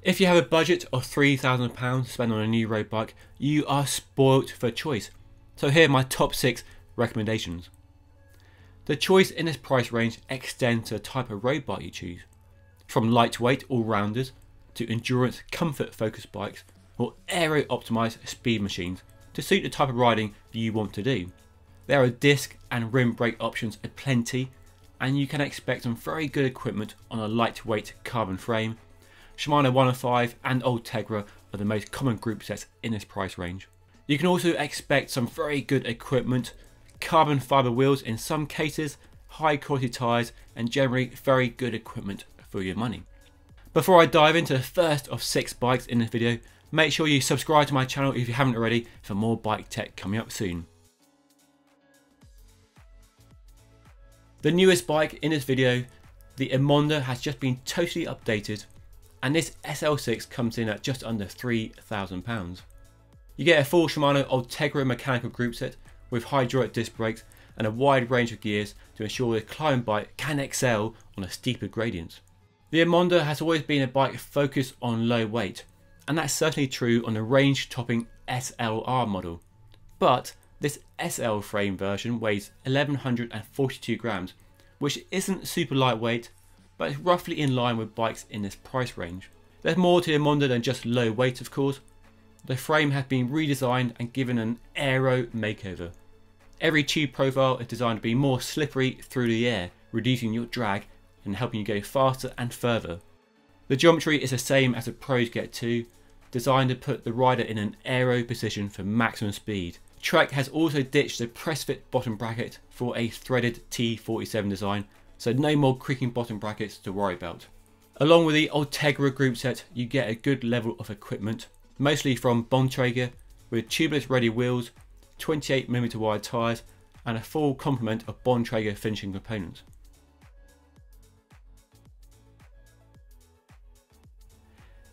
If you have a budget of £3,000 to spend on a new road bike, you are spoilt for choice. So here are my top 6 recommendations. The choice in this price range extends to the type of road bike you choose. From lightweight all-rounders to endurance comfort focused bikes or aero optimised speed machines to suit the type of riding you want to do. There are disc and rim brake options aplenty, and you can expect some very good equipment on a lightweight carbon frame. Shimano 105 and Ultegra are the most common group sets in this price range. You can also expect some very good equipment, carbon fibre wheels in some cases, high quality tyres and generally very good equipment for your money. Before I dive into the first of 6 bikes in this video, make sure you subscribe to my channel if you haven't already for more bike tech coming up soon. The newest bike in this video, the Emonda, has just been totally updated, and this SL6 comes in at just under £3,000. You get a full Shimano Ultegra mechanical group set with hydraulic disc brakes and a wide range of gears to ensure the climb bike can excel on a steeper gradients. The Emonda has always been a bike focused on low weight, and that's certainly true on the range topping SLR model. But this SL frame version weighs 1142 grams, which isn't super lightweight, but is roughly in line with bikes in this price range. There's more to the Emonda than just low weight, of course. The frame has been redesigned and given an aero makeover. Every tube profile is designed to be more slippery through the air, reducing your drag and helping you go faster and further. The geometry is the same as the pros get too, designed to put the rider in an aero position for maximum speed. Trek has also ditched the press fit bottom bracket for a threaded T47 design, so no more creaking bottom brackets to worry about. Along with the Ultegra group set, you get a good level of equipment, mostly from Bontrager, with tubeless ready wheels, 28mm wide tyres and a full complement of Bontrager finishing components.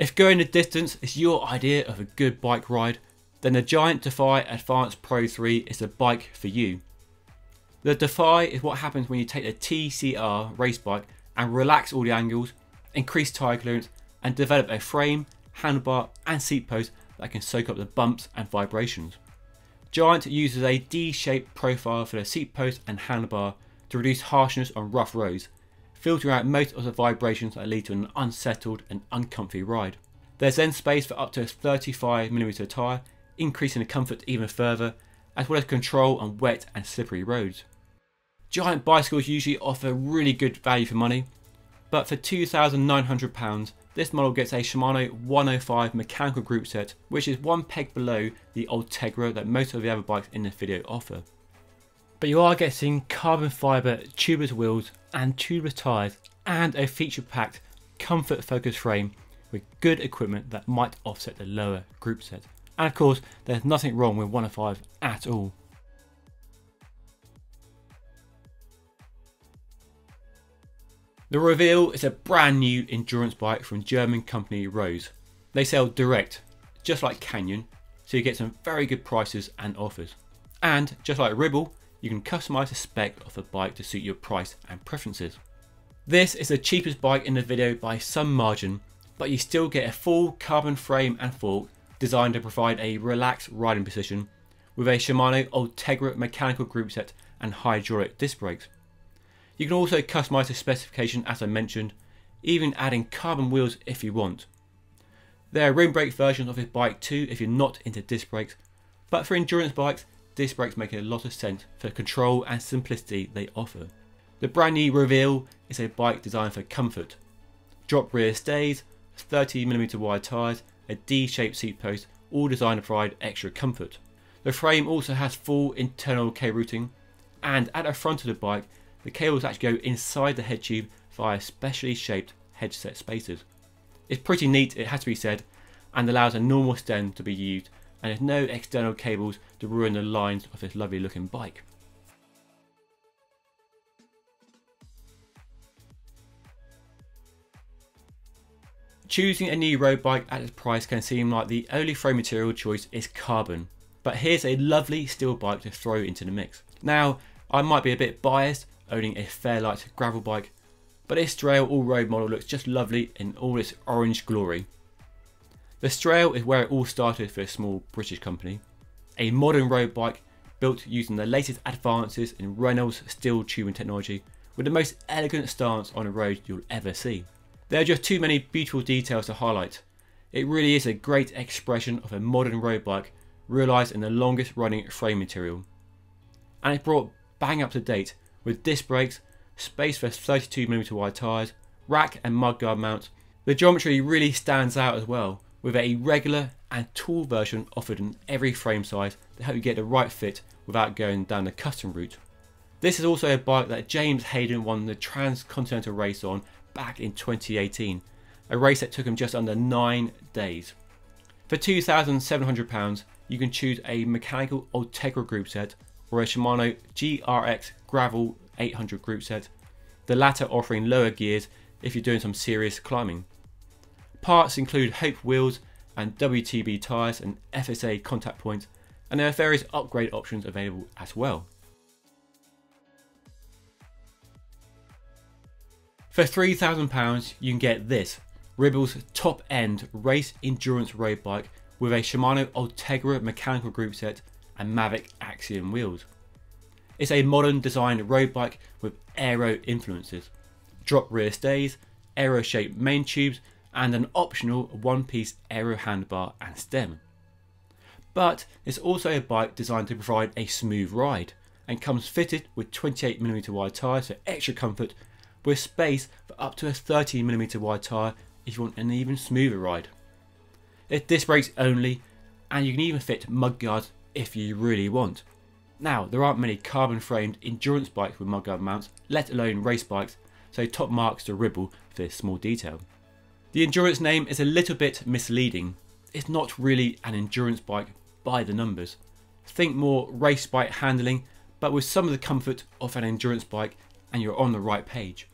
If going the distance is your idea of a good bike ride, then the Giant Defy Advanced Pro 3 is the bike for you. The Defy is what happens when you take the TCR race bike and relax all the angles, increase tyre clearance and develop a frame, handlebar and seat post that can soak up the bumps and vibrations. Giant uses a D-shaped profile for the seat post and handlebar to reduce harshness on rough roads, filtering out most of the vibrations that lead to an unsettled and uncomfy ride. There's then space for up to a 35mm tyre, increasing the comfort even further, as well as control on wet and slippery roads. Giant bicycles usually offer really good value for money, but for £2,900 this model gets a Shimano 105 mechanical group set, which is one peg below the Ultegra that most of the other bikes in this video offer. But you are getting carbon fibre tubeless wheels and tubeless tyres and a feature packed comfort focused frame with good equipment that might offset the lower group set. And of course there's nothing wrong with 105 at all. The Reveal is a brand new endurance bike from German company Rose. They sell direct, just like Canyon, so you get some very good prices and offers. And just like Ribble, you can customise the spec of the bike to suit your price and preferences. This is the cheapest bike in the video by some margin, but you still get a full carbon frame and fork designed to provide a relaxed riding position with a Shimano Ultegra mechanical group set and hydraulic disc brakes. You can also customise the specification as I mentioned, even adding carbon wheels if you want. There are rim brake versions of this bike too if you're not into disc brakes, but for endurance bikes, disc brakes make a lot of sense for the control and simplicity they offer. The brand new Reveal is a bike designed for comfort. Drop rear stays, 30mm wide tyres, a D-shaped seat post, all designed to provide extra comfort. The frame also has full internal cable routing, and at the front of the bike, the cables actually go inside the head tube via specially shaped headset spacers. It's pretty neat, it has to be said, and allows a normal stem to be used, and there's no external cables to ruin the lines of this lovely looking bike. Choosing a new road bike at this price can seem like the only frame material choice is carbon, but here's a lovely steel bike to throw into the mix. Now, I might be a bit biased owning a Fairlight gravel bike, but this Trail all-road model looks just lovely in all its orange glory. The Trail is where it all started for a small British company, a modern road bike built using the latest advances in Reynolds steel tubing technology with the most elegant stance on a road you'll ever see. There are just too many beautiful details to highlight. It really is a great expression of a modern road bike realised in the longest running frame material. And it's brought bang up to date with disc brakes, space for 32mm wide tyres, rack and mudguard mounts. The geometry really stands out as well, with a regular and tall version offered in every frame size to help you get the right fit without going down the custom route. This is also a bike that James Hayden won the Transcontinental race on back in 2018, a race that took him just under 9 days. For £2,700 you can choose a mechanical Ultegra group set or a Shimano GRX Gravel 800 group set, the latter offering lower gears if you're doing some serious climbing. Parts include Hope wheels and WTB tyres and FSA contact points, and there are various upgrade options available as well. For £3,000 you can get this Ribble's top end race endurance road bike with a Shimano Ultegra mechanical group set and Mavic Axiom wheels. It's a modern designed road bike with aero influences, drop rear stays, aero shaped main tubes and an optional one-piece aero handbar and stem. But it's also a bike designed to provide a smooth ride and comes fitted with 28mm wide tyres for extra comfort, with space for up to a 30mm wide tyre if you want an even smoother ride. It's disc brakes only, and you can even fit mudguards if you really want. Now, there aren't many carbon framed endurance bikes with mudguard mounts, let alone race bikes, so top marks to Ribble for this small detail. The endurance name is a little bit misleading. It's not really an endurance bike by the numbers. Think more race bike handling, but with some of the comfort of an endurance bike, and you're on the right page.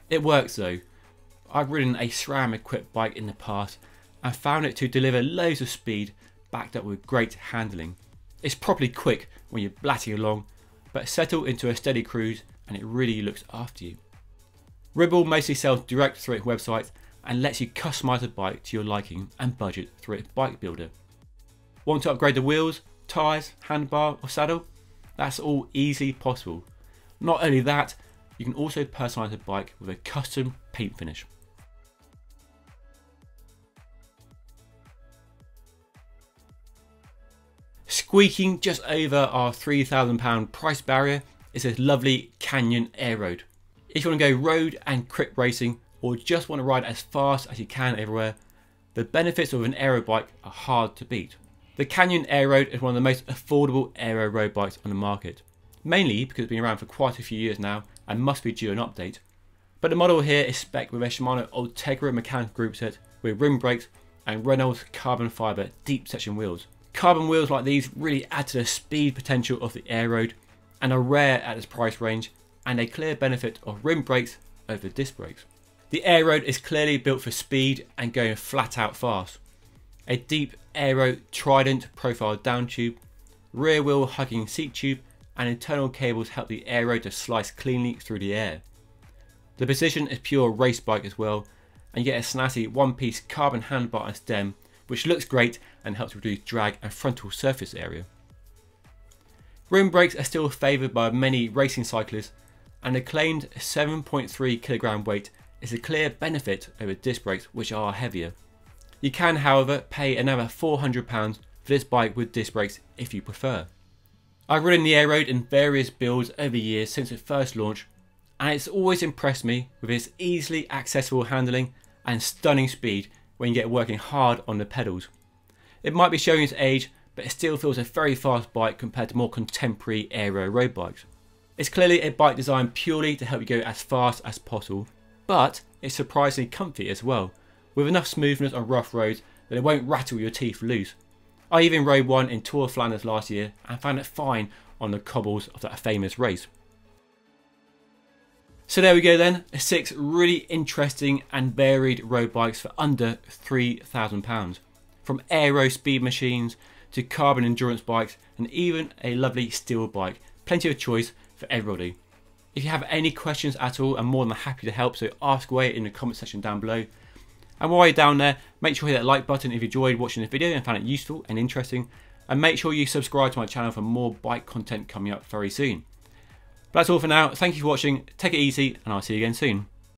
It works though. I've ridden a SRAM equipped bike in the past and found it to deliver loads of speed backed up with great handling. It's properly quick when you're blatting along, but settle into a steady cruise and it really looks after you. Ribble mostly sells direct through its website and lets you customise the bike to your liking and budget through its bike builder. Want to upgrade the wheels, tyres, handbar or saddle? That's all easily possible. Not only that, you can also personalise the bike with a custom paint finish. Squeaking just over our £3,000 price barrier is this lovely Canyon Aero. If you want to go road and crit racing or just want to ride as fast as you can everywhere, the benefits of an aero bike are hard to beat. The Canyon Aero is one of the most affordable aero road bikes on the market, mainly because it's been around for quite a few years now and must be due an update. But the model here is spec'd with a Shimano Ultegra mechanical group set with rim brakes and Reynolds carbon fibre deep section wheels. Carbon wheels like these really add to the speed potential of the Aero and are rare at this price range, and a clear benefit of rim brakes over disc brakes. The Aero is clearly built for speed and going flat out fast. A deep Aero Trident profile down tube, rear wheel hugging seat tube and internal cables help the Aero to slice cleanly through the air. The position is pure race bike as well, and you get a snazzy one-piece carbon handbar and stem which looks great and helps reduce drag and frontal surface area. Rim brakes are still favoured by many racing cyclists, and a claimed 7.3kg weight is a clear benefit over disc brakes which are heavier. You can however pay another £400 for this bike with disc brakes if you prefer. I've ridden the Aero in various builds over years since its first launch, and it's always impressed me with its easily accessible handling and stunning speed when you get working hard on the pedals. It might be showing its age, but it still feels a very fast bike compared to more contemporary aero road bikes. It's clearly a bike designed purely to help you go as fast as possible, but it's surprisingly comfy as well, with enough smoothness on rough roads that it won't rattle your teeth loose. I even rode one in Tour of Flanders last year and found it fine on the cobbles of that famous race. So there we go then, 6 really interesting and varied road bikes for under £3,000. From aero speed machines to carbon endurance bikes and even a lovely steel bike. Plenty of choice for everybody. If you have any questions at all, I'm more than happy to help, so ask away in the comment section down below. And while you're down there, make sure you hit that like button if you enjoyed watching this video and found it useful and interesting. And make sure you subscribe to my channel for more bike content coming up very soon. But that's all for now. Thank you for watching. Take it easy, and I'll see you again soon.